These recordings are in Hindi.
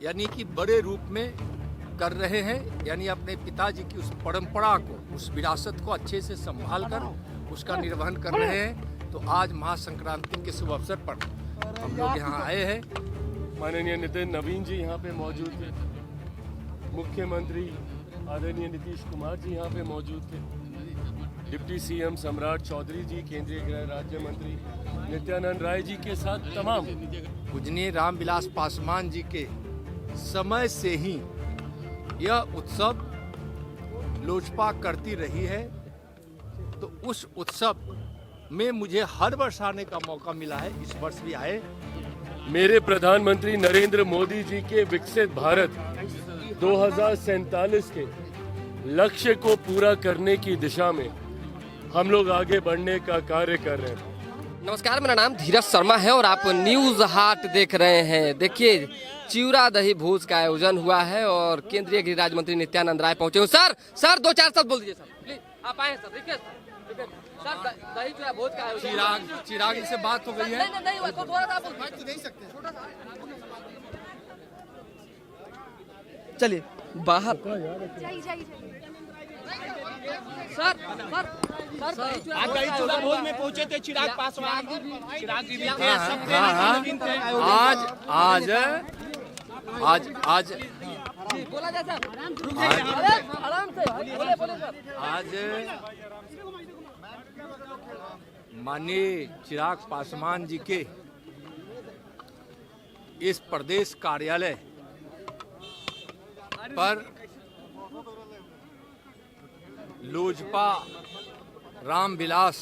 यानी कि बड़े रूप में कर रहे हैं, यानी अपने पिताजी की उस परंपरा को, उस विरासत को अच्छे से संभाल कर उसका निर्वहन कर रहे हैं। तो आज महासंक्रांति के शुभ अवसर पर हम लोग यहाँ आए हैं। माननीय नितिन नवीन जी यहाँ पे मौजूद थे, मुख्यमंत्री आदरणीय नीतीश कुमार जी यहाँ पे मौजूद थे, डिप्टी सीएम सम्राट चौधरी जी, केंद्रीय गृह राज्य मंत्री नित्यानंद राय जी के साथ तमाम पूजनीय रामविलास पासवान जी के समय से ही यह उत्सव लोजपा करती रही है। तो उस उत्सव में मुझे हर वर्ष आने का मौका मिला है, इस वर्ष भी आए। मेरे प्रधानमंत्री नरेंद्र मोदी जी के विकसित भारत 2047 के लक्ष्य को पूरा करने की दिशा में हम लोग आगे बढ़ने का कार्य कर रहे हैं। नमस्कार, मेरा नाम धीरज शर्मा है और आप न्यूज हाट देख रहे हैं। देखिए, चिवड़ा दही भोज का आयोजन हुआ है और केंद्रीय गृह राज्य मंत्री नित्यानंद राय पहुंचे हो। सर 2-4 शब्द बोल दीजिए सर, प्लीज। आप आए सर, देखिए सर, दही चूड़ा भोज का आयोजन। चिराग से बात हो गई है। नहीं हुआ तो थोड़ा सा नहीं सकते। चलिए बाहर। सर आज दही चूड़ा भोज में पहुंचे थे चिराग पासवान, चिराग जी भी थे, सब थे। आज बोला जाए सर, आराम से बोले सर। आज माननीय चिराग पासवान जी के इस प्रदेश कार्यालय पर लोजपा रामविलास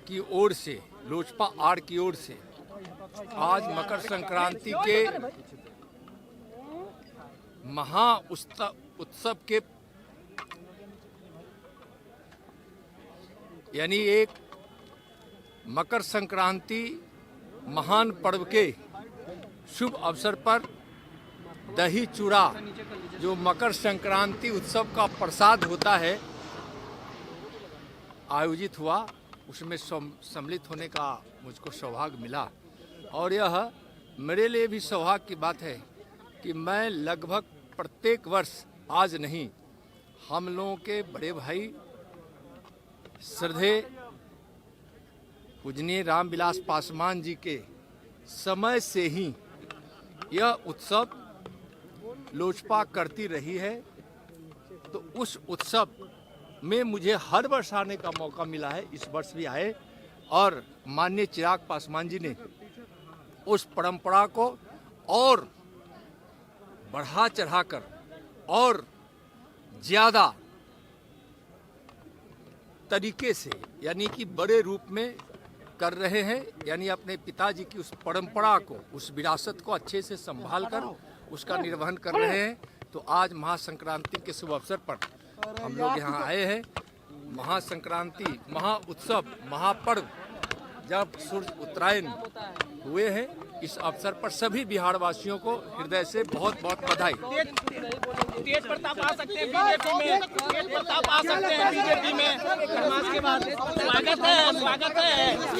की ओर से, लोजपा आर की ओर से आज मकर संक्रांति के महा उत्सव के यानी एक मकर संक्रांति महान पर्व के शुभ अवसर पर दही चूड़ा, जो मकर संक्रांति उत्सव का प्रसाद होता है, आयोजित हुआ। उसमें सम्मिलित होने का मुझको सौभाग्य मिला और यह मेरे लिए भी सौभाग्य की बात है कि मैं लगभग प्रत्येक वर्ष, आज नहीं, हम लोगों के बड़े भाई श्रद्धेय पूजनीय रामविलास पासवान जी के समय से ही यह उत्सव लोजपा करती रही है। तो उस उत्सव में मुझे हर वर्ष आने का मौका मिला है, इस वर्ष भी आए और माननीय चिराग पासवान जी ने उस परंपरा को और बढ़ा चढ़ाकर और ज़्यादा तरीके से, यानी कि बड़े रूप में कर रहे हैं, यानी अपने पिताजी की उस परंपरा को, उस विरासत को अच्छे से संभाल कर उसका निर्वहन कर रहे हैं। तो आज महासंक्रांति के शुभ अवसर पर हम लोग यहाँ आए हैं। महासंक्रांति, महा उत्सव, महापर्व जब सूर्य उत्तरायण हुए हैं, इस अवसर पर सभी बिहार वासियों को हृदय से बहुत बहुत बधाई। तेज प्रताप आ सकते हैं बीजेपी में, तेज प्रताप आ सकते हैं बीजेपी में। खरमास के बाद स्वागत करेंगे।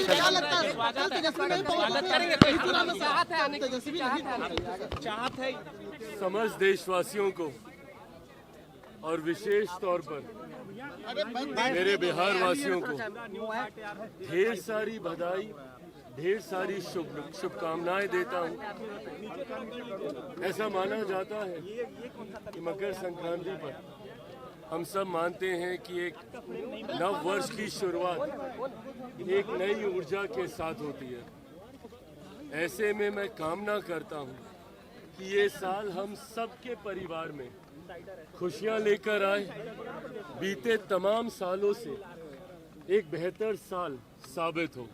चाहत है समस्त देशवासियों को और विशेष तौर पर मेरे बिहार वासियों को ढेर सारी बधाई, ढेर सारी शुभकामनाएं देता हूं। ऐसा माना जाता है कि मकर संक्रांति पर हम सब मानते हैं कि एक नव वर्ष की शुरुआत एक नई ऊर्जा के साथ होती है। ऐसे में मैं कामना करता हूं कि ये साल हम सबके परिवार में खुशियां लेकर आए, बीते तमाम सालों से एक बेहतर साल साबित हो।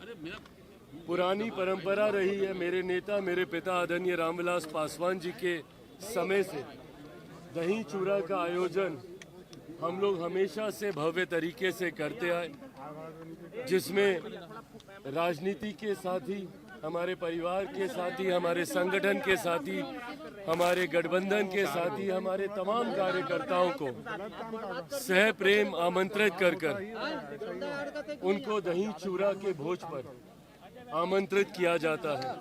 पुरानी परंपरा रही है, मेरे नेता, मेरे पिता आदरणीय रामविलास पासवान जी के समय से दही चूड़ा का आयोजन हम लोग हमेशा से भव्य तरीके से करते आए, जिसमें राजनीति के साथ ही, हमारे परिवार के साथ ही, हमारे संगठन के साथ ही, हमारे गठबंधन के साथ ही, हमारे तमाम कार्यकर्ताओं को सह प्रेम आमंत्रित कर कर उनको दही चूड़ा के भोज पर आमंत्रित किया जाता है।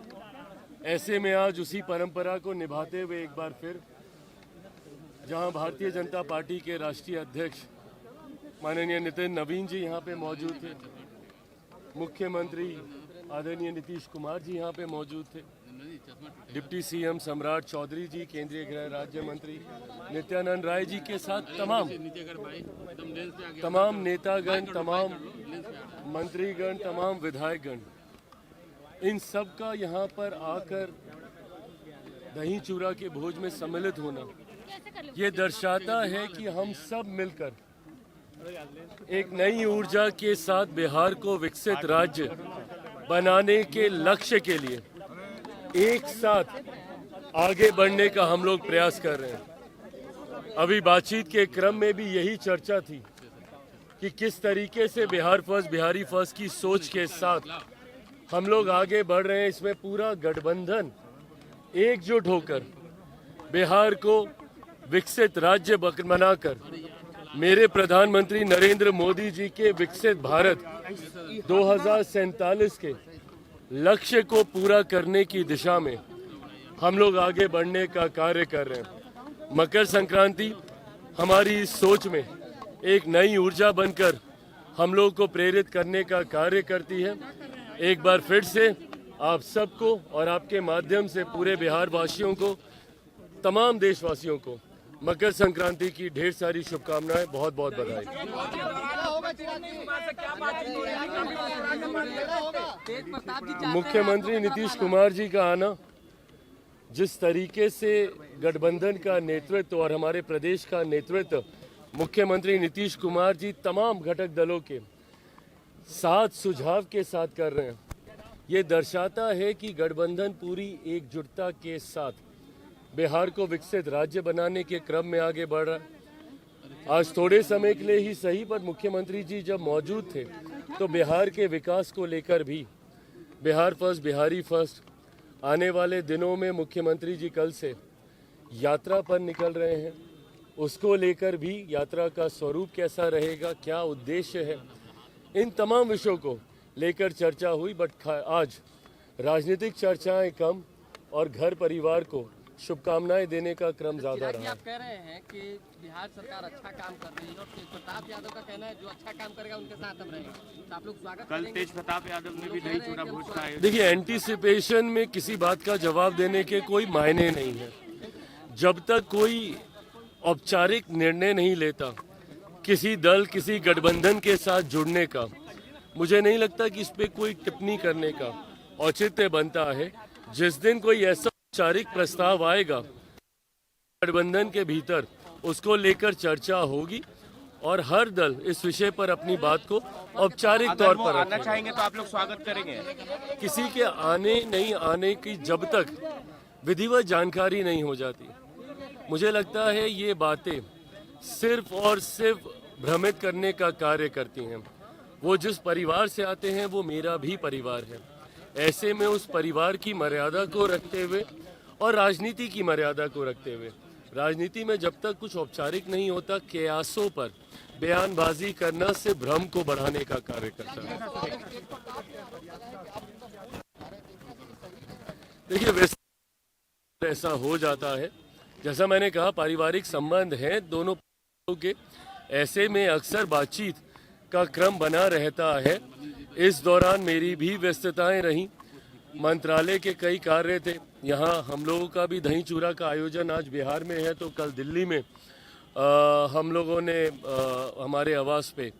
ऐसे में आज उसी परंपरा को निभाते हुए एक बार फिर जहां भारतीय जनता पार्टी के राष्ट्रीय अध्यक्ष माननीय नितिन नवीन जी यहाँ पे मौजूद थे, मुख्यमंत्री आदरणीय नीतीश कुमार जी यहाँ पे मौजूद थे, डिप्टी सीएम सम्राट चौधरी जी, केंद्रीय गृह राज्य मंत्री नित्यानंद राय जी के साथ तमाम नेतागण, तमाम मंत्रीगण, तमाम विधायकगण, इन सब का यहाँ पर आकर दही चूड़ा के भोज में सम्मिलित होना ये दर्शाता है कि हम सब मिलकर एक नई ऊर्जा के साथ बिहार को विकसित राज्य बनाने के लक्ष्य के लिए एक साथ आगे बढ़ने का हम लोग प्रयास कर रहे हैं। अभी बातचीत के क्रम में भी यही चर्चा थी कि किस तरीके से बिहार फर्स्ट, बिहारी फर्स्ट की सोच के साथ हम लोग आगे बढ़ रहे हैं। इसमें पूरा गठबंधन एकजुट होकर बिहार को विकसित राज्य बनाकर मेरे प्रधानमंत्री नरेंद्र मोदी जी के विकसित भारत 2047 के लक्ष्य को पूरा करने की दिशा में हम लोग आगे बढ़ने का कार्य कर रहे हैं। मकर संक्रांति हमारी इस सोच में एक नई ऊर्जा बनकर हम लोग को प्रेरित करने का कार्य करती है। एक बार फिर से आप सबको और आपके माध्यम से पूरे बिहार वासियों को, तमाम देशवासियों को मकर संक्रांति की ढेर सारी शुभकामनाएं, बहुत बहुत बधाई। मुख्यमंत्री नीतीश कुमार जी का आना, जिस तरीके से गठबंधन का नेतृत्व और हमारे प्रदेश का नेतृत्व मुख्यमंत्री नीतीश कुमार जी तमाम घटक दलों के साथ सुझाव के साथ कर रहे हैं, ये दर्शाता है कि गठबंधन पूरी एकजुटता के साथ बिहार को विकसित राज्य बनाने के क्रम में आगे बढ़ रहा है। आज थोड़े समय के लिए ही सही, पर मुख्यमंत्री जी जब मौजूद थे तो बिहार के विकास को लेकर भी बिहार फर्स्ट, बिहारी फर्स्ट, आने वाले दिनों में मुख्यमंत्री जी कल से यात्रा पर निकल रहे हैं, उसको लेकर भी यात्रा का स्वरूप कैसा रहेगा, क्या उद्देश्य है, इन तमाम विषयों को लेकर चर्चा हुई। बट आज राजनीतिक चर्चाएं कम और घर परिवार को शुभकामनाएं देने का क्रम ज्यादा रहा। आप कह रहे हैं कि बिहार सरकार अच्छा काम कर रही है और तेज प्रताप यादव का कहना है जो अच्छा काम करेगा उनके साथ हम रहेंगे, तो आप लोग स्वागत कल तेज प्रताप यादव ने भी दही चूड़ा भोज का आयोजन। देखिए, एंटीसिपेशन में किसी बात का जवाब देने के कोई मायने नहीं है। जब तक कोई औपचारिक निर्णय नहीं लेता किसी दल, किसी गठबंधन के साथ जुड़ने का, मुझे नहीं लगता कि इस पे कोई टिप्पणी करने का औचित्य बनता है। जिस दिन कोई ऐसा औपचारिक प्रस्ताव आएगा गठबंधन के भीतर, उसको लेकर चर्चा होगी और हर दल इस विषय पर अपनी बात को औपचारिक तौर पर आना चाहेंगे तो आप लोग स्वागत करेंगे। किसी के आने नहीं आने की जब तक विधिवत जानकारी नहीं हो जाती, मुझे लगता है ये बातें सिर्फ और सिर्फ भ्रमित करने का कार्य करती हैं। वो जिस परिवार से आते हैं वो मेरा भी परिवार है। ऐसे में उस परिवार की मर्यादा को रखते हुए और राजनीति की मर्यादा को रखते हुए, राजनीति में जब तक कुछ औपचारिक नहीं होता, कयासों पर बयानबाजी करना से भ्रम को बढ़ाने का कार्य करता है। देखिए, वैसे ऐसा हो जाता है, जैसा मैंने कहा, पारिवारिक संबंध हैं दोनों पक्षों के, ऐसे में अक्सर बातचीत का क्रम बना रहता है। इस दौरान मेरी भी व्यस्तताएं रहीं, मंत्रालय के कई कार्य थे। यहाँ हम लोगों का भी दही चूड़ा का आयोजन आज बिहार में है, तो कल दिल्ली में हम लोगों ने हमारे आवास पे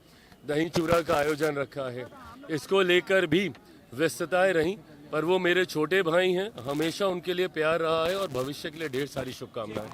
दही चूड़ा का आयोजन रखा है। इसको लेकर भी व्यस्तताएं रहीं, पर वो मेरे छोटे भाई हैं, हमेशा उनके लिए प्यार रहा है और भविष्य के लिए ढेर सारी शुभकामनाएं।